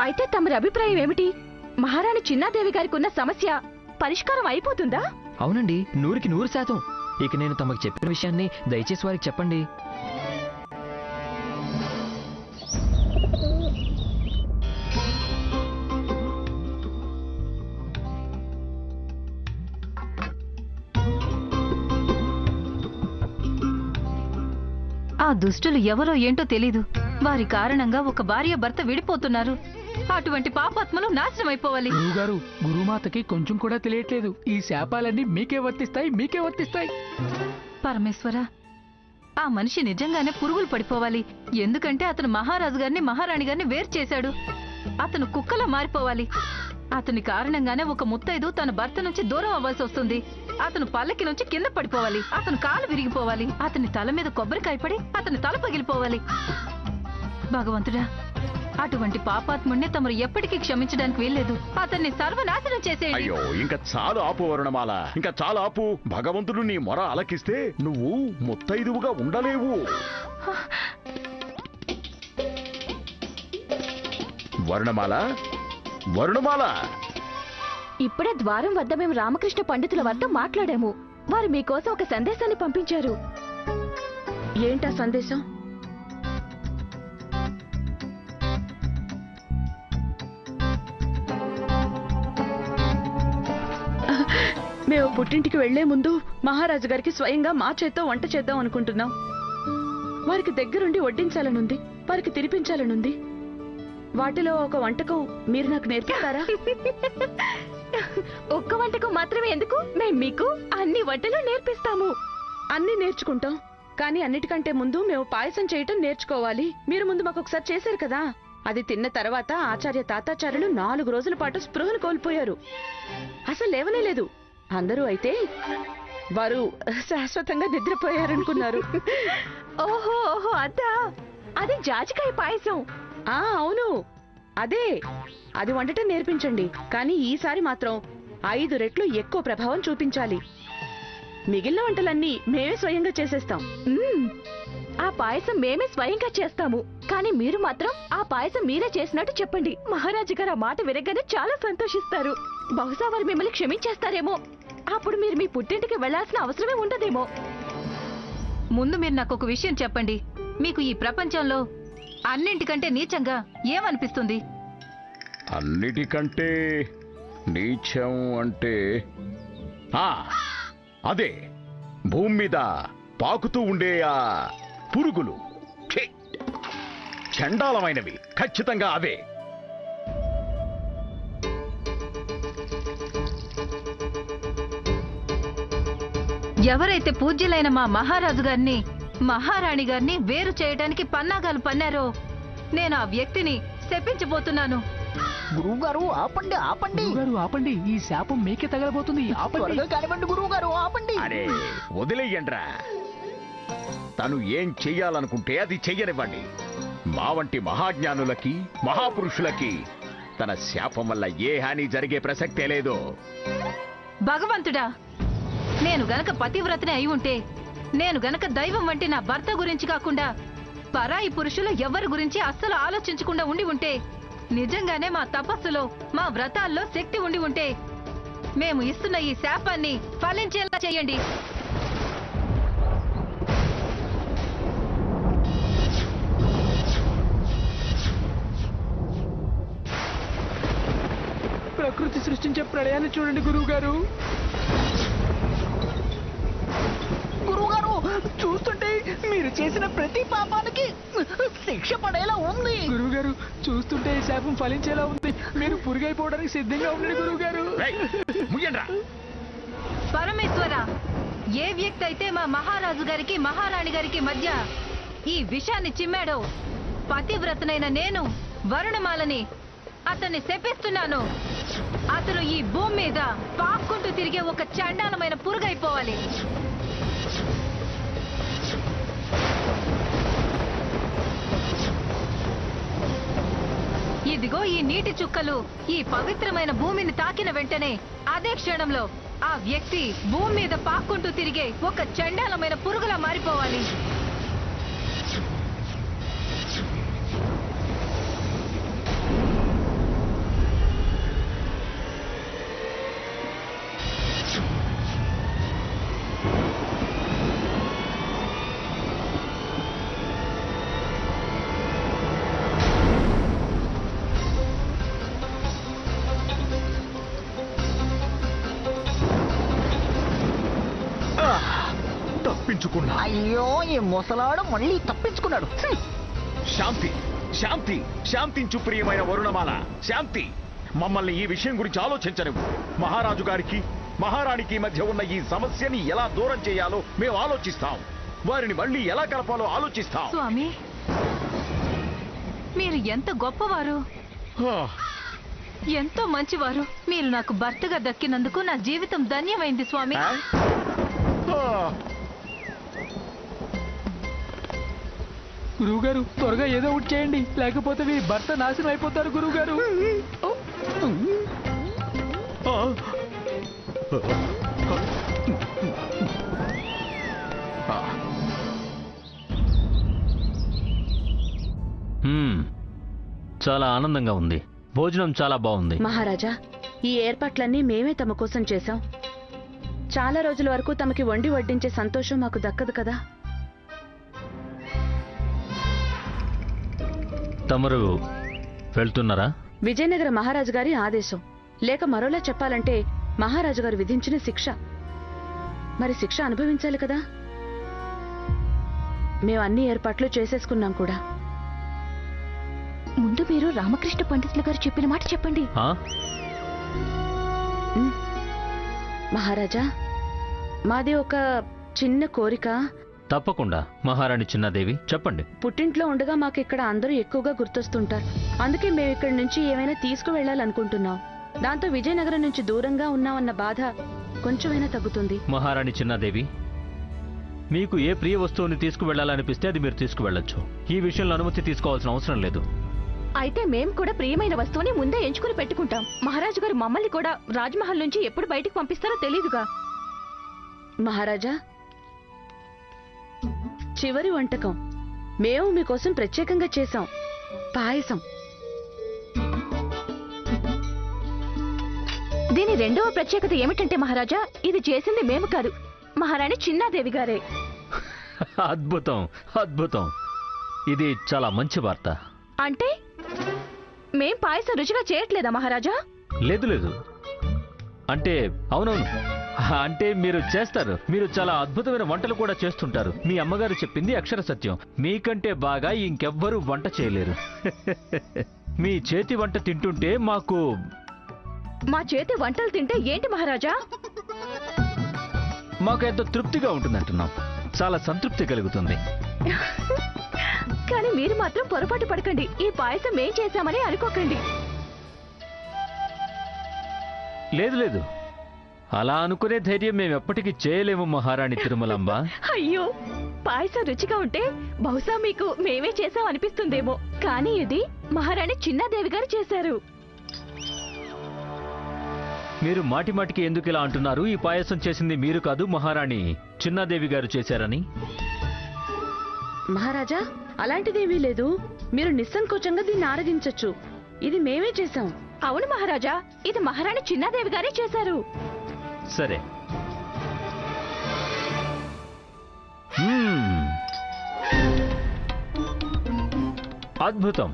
అయితే తమరి అభిప్రాయం ఏమిటి? మహారాణి చిన్నాదేవి గారికి ఉన్న సమస్య పరిష్కారం అయిపోతుందా? అవునండి, 100% ఇక నేను తమకు చెప్పిన విషయాన్ని దయచేసి వారికి చెప్పండి. ఆ దుష్టులు ఎవరో ఏంటో తెలీదు. వారి కారణంగా ఒక భార్య భర్త విడిపోతున్నారు. అటువంటి పాపాత్మలు నాశనం అయిపోవాలి. గురువుగారు, గురుమాతకి కొంచెం కూడా తెలియట్లేదు. ఈ శాపాలన్నీ మీకే వర్తిస్తాయి. పరమేశ్వర, ఆ మనిషి నిజంగానే పురుగులు పడిపోవాలి. ఎందుకంటే అతను మహారాజు గారిని మహారాణి గారిని వేరు చేశాడు. అతను కుక్కలా మారిపోవాలి. అతని కారణంగానే ఒక ముత్తైదు తన భర్త నుంచి దూరం అవ్వాల్సి వస్తుంది. అతను పల్లకి నుంచి కింద పడిపోవాలి. అతను కాలు విరిగిపోవాలి. అతని తల మీద కొబ్బరికాయ పడి అతని తల పగిలిపోవాలి. భగవంతుడా, అటువంటి పాపాత్ముడిని తమరు ఎప్పటికీ క్షమించడానికి వీల్లేదు. అతన్ని సర్వనాశనం చేసేయండి. అయ్యో, ఇంకా చాలు ఆపు వరుణమాల, ఇంకా చాలా ఆపు. భగవంతుడు నీ మొర అలకిస్తే నువ్వు ముత్తైదువుగా ఉండలేవు. వరుణమాల, వరుణమాల, ఇప్పుడే ద్వారం వద్ద మేము రామకృష్ణ పండితుల వద్ద మాట్లాడాము. వారు మీకోసం ఒక సందేశాన్ని పంపించారు. ఏంటా సందేశం? మేము పుట్టింటికి వెళ్లే ముందు మహారాజు గారికి స్వయంగా మా చేత్తో వంట చేద్దాం అనుకుంటున్నాం. వారికి దగ్గరుండి వడ్డించాలనుంది, వారికి తినిపించాలనుంది. వాటిలో ఒక వంటకం మీరు నాకు నేర్పిస్తారా? ఒక్క వంటకం మాత్రమే ఎందుకు, మేము మీకు అన్ని వంటలు నేర్పిస్తాము. అన్నీ నేర్చుకుంటాం, కానీ అన్నిటికంటే ముందు మేము పాయసం చేయటం నేర్చుకోవాలి. మీరు ముందు మాకు ఒకసారి చేశారు కదా, అది తిన్న తర్వాత ఆచార్య తాతాచార్యులు 4 రోజుల పాటు స్పృహను కోల్పోయారు. అసలు లేవనేలేదు. అందరూ అయితే వారు శాశ్వతంగా నిద్రపోయారనుకున్నారు. ఓహో అదా, అది జాజికాయ పాయసం. అవును, అదే. అది వండటం నేర్పించండి, కానీ ఈసారి మాత్రం 5 రెట్లు ఎక్కువ ప్రభావం చూపించాలి. మిగిలిన వంటలన్నీ మేమే స్వయంగా చేసేస్తాం. ఆ పాయసం మేమే స్వయంగా చేస్తాము, కానీ మీరు మాత్రం ఆ పాయసం మీరే చేసినట్టు చెప్పండి. మహారాజు గారు ఆ మాట వినగానే చాలా సంతోషిస్తారు. బహుశా వారు మిమ్మల్ని క్షమించేస్తారేమో. అప్పుడు మీరు మీ పుట్టింటికి వెళ్లాల్సిన అవసరమే ఉండదేమో. ముందు మీరు నాకు ఒక విషయం చెప్పండి. మీకు ఈ ప్రపంచంలో అన్నింటికంటే నీచంగా ఏమనిపిస్తుంది? అన్నిటికంటే నీచం అంటే అదే భూమి మీద పాకుతూ ఉండే ఆ పురుగులు. ఛీ! చండాలమైనవి, ఖచ్చితంగా అవే. ఎవరైతే పూజ్యులైన మా మహారాజు గారిని మహారాణి గారిని వేరు చేయడానికి పన్నాగాలు పన్నారో, నేను ఆ వ్యక్తిని శపించబోతున్నాను. గురువుగారు ఆపండి. ఈ శాపం మీకే తగలబోతుంది. కానివ్వండి గురువుగారు, ఆపండి. అరే వదిలేయండ్రా. తను ఏం చెయ్యాలనుకుంటే అది చెయ్యనివ్వండి. మా వంటి మహాజ్ఞానులకి, మహాపురుషులకి తన శాపం వల్ల ఏ హాని జరిగే ప్రసక్తే లేదు. భగవంతుడా, నేను గనక పతివ్రతనే అయి ఉంటే, నేను గనక దైవం వంటి నా భర్త గురించి కాకుండా పరాయి పురుషులు ఎవరి గురించి అస్సలు ఆలోచించకుండా ఉండి ఉంటే, నిజంగానే మా తపస్సులో, మా వ్రతాల్లో శక్తి ఉండి ఉంటే, మేము ఇస్తున్న ఈ శాపాన్ని ఫలించేలా చేయండి. ప్రకృతి సృష్టించే ప్రళయాన్ని చూడండి గురువుగారు. చూస్తుంటే మీరు చేసిన ప్రతి పాపానికి శిక్ష పడేలా ఉంది. గురువుగారు, చూస్తుంటే ఈ శాపం ఫలించేలా ఉంది. మీరు పురుగైపోవడానికి సిద్ధంగా ఉండండి గురువుగారు. పరమేశ్వర, ఏ వ్యక్తి అయితే మా మహారాజు గారికి మహారాణి గారికి మధ్య ఈ విషాన్ని చిమ్మాడో, పతివ్రతనైన నేను వరుణమాలని అతన్ని శపిస్తున్నాను. అతను ఈ భూమి మీద పాక్కుంటూ తిరిగే ఒక చండాలమైన పురుగైపోవాలి. ఇదిగో ఈ నీటి చుక్కలు ఈ పవిత్రమైన భూమిని తాకిన వెంటనే అదే క్షణంలో ఆ వ్యక్తి భూమి మీద పాక్కుంటూ తిరిగే ఒక చండాలమైన పురుగులా మారిపోవాలి. తప్పించుకున్నా. అయ్యో ఈ ముసలాడు మళ్ళీ తప్పించుకున్నాడు. శాంతి, శాంతి, శాంతించు ప్రియమైన వరుణమాల, శాంతి. మమ్మల్ని ఈ విషయం గురించి ఆలోచించనివ్వు. మహారాజు గారికి మహారాణికి మధ్య ఉన్న ఈ సమస్యని ఎలా దూరం చేయాలో మేము ఆలోచిస్తాం. వారిని మళ్ళీ ఎలా కలపాలో ఆలోచిస్తాం. స్వామి, మీరు ఎంత గొప్పవారు, ఆ, ఎంతో మంచివారు. మీరు నాకు భర్తగా దక్కినందుకు నా జీవితం ధన్యమైంది స్వామి. ఆ? ఆ. గురువుగారు త్వరగా ఏదో ఒకటి చేయండి, లేకపోతే మీ భర్త నాశనం అయిపోతారు గురువుగారు. ఆ. ఆ. చాలా ఆనందంగా ఉంది. భోజనం చాలా బాగుంది. మహారాజా, ఈ ఏర్పాట్లన్నీ మేమే తమ కోసం చేశాం. చాలా రోజుల వరకు తమకి వండి వడ్డించే సంతోషం మాకు దక్కదు కదా. తమరు వెళ్తున్నారా? విజయనగర మహారాజు గారి ఆదేశం, లేక మరోలా చెప్పాలంటే మహారాజు గారు విధించిన శిక్ష. మరి శిక్ష అనుభవించాలి కదా. మేము అన్ని ఏర్పాట్లు చేసేసుకున్నాం కూడా. ముందు మీరు రామకృష్ణ పండితులు గారు చెప్పిన మాట చెప్పండి. ఆ? మహారాజా, మాది ఒక చిన్న కోరిక. తప్పకుండా మహారాణి చిన్నాదేవి, చెప్పండి. పుట్టింట్లో ఉండగా మాకు ఇక్కడ అందరూ ఎక్కువగా గుర్తొస్తుంటారు. అందుకే మేము ఇక్కడి నుంచి ఏమైనా తీసుకువెళ్ళాలనుకుంటున్నాం. దాంతో విజయనగరం నుంచి దూరంగా ఉన్నామన్న బాధ కొంచెమైనా తగ్గుతుంది. మహారాణి చిన్నాదేవి, మీకు ఏ ప్రియ వస్తువుని తీసుకువెళ్లాలనిపిస్తే అది మీరు తీసుకువెళ్ళొచ్చు. ఈ విషయంలో అనుమతి తీసుకోవాల్సిన అవసరం లేదు. అయితే మేం కూడా ప్రియమైన వస్తువుని ముందే ఎంచుకుని పెట్టుకుంటాం. మహారాజు గారు మమ్మల్ని కూడా రాజ్మహల్ నుంచి ఎప్పుడు బయటికి పంపిస్తారో తెలీదుగా. మహారాజా, చివరి వంటకం మేము మీకోసం ప్రత్యేకంగా చేశాం, పాయసం. దీని రెండవ ప్రత్యేకత ఏమిటంటే మహారాజా, ఇది చేసింది మేము కాదు, మహారాణి చిన్నాదేవి గారే. అద్భుతం, అద్భుతం. ఇది చాలా మంచి వార్త. అంటే మేం పాయసం రుచిగా చేయట్లేదా మహారాజా? లేదు లేదు, అంటే అవునవును, అంటే మీరు చేస్తారు. మీరు చాలా అద్భుతమైన వంటలు కూడా చేస్తుంటారు. మీ అమ్మగారు చెప్పింది అక్షర సత్యం. మీకంటే బాగా ఇంకెవ్వరూ వంట చేయలేరు. మీ చేతి వంట తింటుంటే మాకు మా చేతి వంటలు తింటే ఏంటి మహారాజా? మాకు ఎంతో తృప్తిగా ఉంటుందంటున్నాం. చాలా సంతృప్తి కలుగుతుంది. కానీ మీరు మాత్రం పొరపాటు పడకండి. ఈ పాయసం మేం చేశామని అనుకోకండి. లేదు లేదు, అలా అనుకునే ధైర్యం మేము ఎప్పటికీ చేయలేము మహారాణి తిరుమలాంబ. అయ్యో, పాయసం రుచిగా ఉంటే బహుశా మీకు మేమే చేసాం అనిపిస్తుందేమో. కానీ ఇది మహారాణి చిన్నాదేవి గారు చేశారు. మీరు మాటి మాటికి ఎందుకు ఇలా అంటున్నారు? ఈ పాయసం చేసింది మీరు కాదు, మహారాణి చిన్నాదేవి గారు చేశారని. మహారాజా, అలాంటిదేమీ లేదు. మీరు నిస్సంకోచంగా దీన్ని ఆరగించొచ్చు. ఇది మేమే చేశాం. అవును మహారాజా, ఇది మహారాణి చిన్నాదేవి గారే చేశారు. సరే. అద్భుతం.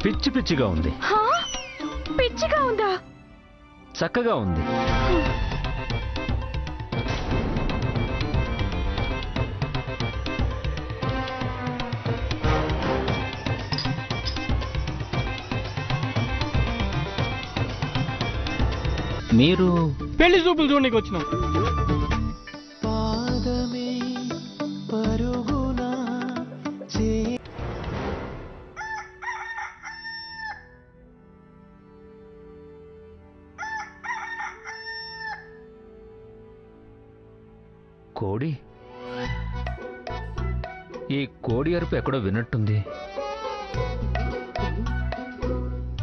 పిచ్చి పిచ్చిగా ఉంది. హా? పిచ్చిగా ఉందా? చక్కగా ఉంది. మీరు పెళ్లి చూపులు చూడడానికి వచ్చినాం. కోడి ఈ కోడి అరుపు ఎక్కడో విన్నట్టుంది.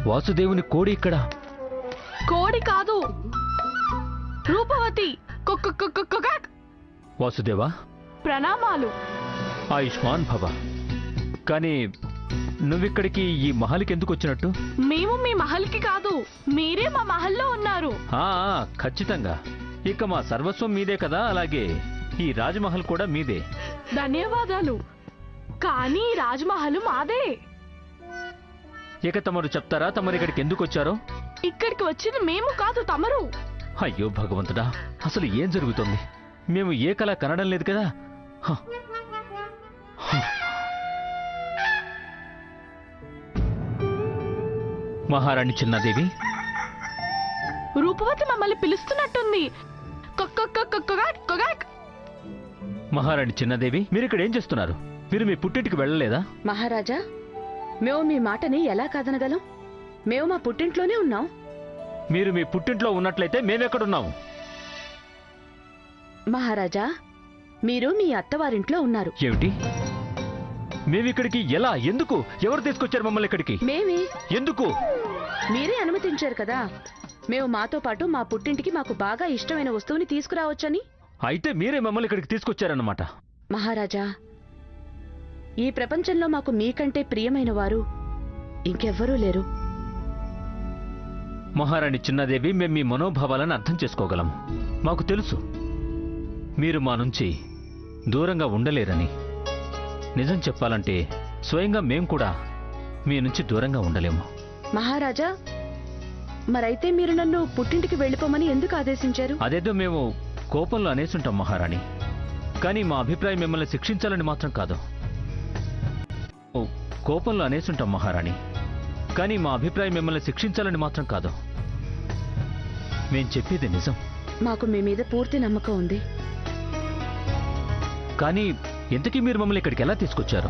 వాసుదేవుని కోడి ఇక్కడ. కోడి కాదు, రూపవతి. వాసుదేవా, ప్రణామాలు. ఆయుష్మాన్ భవ. కానీ నువ్విక్కడికి ఈ మహల్కి ఎందుకు వచ్చినట్టు? మేము మీ మహల్కి కాదు, మీరే మా మహల్లో ఉన్నారు. ఖచ్చితంగా. ఇక మా సర్వస్వం మీదే కదా, అలాగే ఈ రాజమహల్ కూడా మీదే. ధన్యవాదాలు. కానీ రాజ్మహల్ మాదే. ఇక తమరు చెప్తారా తమరు ఇక్కడికి ఎందుకు వచ్చారో? ఇక్కడికి వచ్చిన మేము కాదు, తమరు. అయ్యో భగవంతుడా, అసలు ఏం జరుగుతుంది? మేము ఏ కళ కనడం లేదు కదా. హ. హ. మహారాణి చిన్నాదేవి, రూపవతి మమ్మల్ని పిలుస్తున్నట్టుంది. మహారాణి చిన్నాదేవి, మీరు ఇక్కడ ఏం చేస్తున్నారు? మీరు మీ పుట్టింటికి వెళ్ళలేదా? మహారాజా, మేము మీ మాటని ఎలా కాదనగలం? మేము మా పుట్టింట్లోనే ఉన్నాం. మీరు మీ పుట్టింట్లో ఉన్నట్లయితే మేమెక్కడున్నాము? మహారాజా, మీరు మీ అత్తవారింట్లో ఉన్నారు. ఏమిటి? మేమిక్కడికి ఎలా, ఎందుకు, ఎవరు తీసుకొచ్చారు మమ్మల్ని ఇక్కడికి? మేమే. ఎందుకు? మీరే అనుమతించారు కదా. మేము మాతో పాటు మా పుట్టింటికి మాకు బాగా ఇష్టమైన వస్తువుని తీసుకురావచ్చని. అయితే మీరే మమ్మల్ని ఇక్కడికి తీసుకొచ్చారన్నమాట. మహారాజా, ఈ ప్రపంచంలో మాకు మీకంటే ప్రియమైన వారు ఇంకెవ్వరూ లేరు. మహారాణి చిన్నాదేవి, మేము మీ మనోభావాలను అర్థం చేసుకోగలము. మాకు తెలుసు మీరు మా నుంచి దూరంగా ఉండలేరని. నిజం చెప్పాలంటే స్వయంగా మేం కూడా మీ నుంచి దూరంగా ఉండలేము. మహారాజా, మరైతే మీరు నన్ను పుట్టింటికి వెళ్ళిపోమని ఎందుకు ఆదేశించారు? అదేదో మేము కోపంలో అనేసుంటాం మహారాణి. కానీ మా అభిప్రాయం మిమ్మల్ని శిక్షించాలని మాత్రం కాదు. కోపంలో అనేసుంటాం మహారాణి. కానీ మా అభిప్రాయం మిమ్మల్ని శిక్షించాలని మాత్రం కాదు. మేం చెప్పేది నిజం. మాకు మీ మీద పూర్తి నమ్మకం ఉంది. కానీ ఇంతకీ మీరు మమ్మల్ని ఇక్కడికి ఎలా తీసుకొచ్చారు?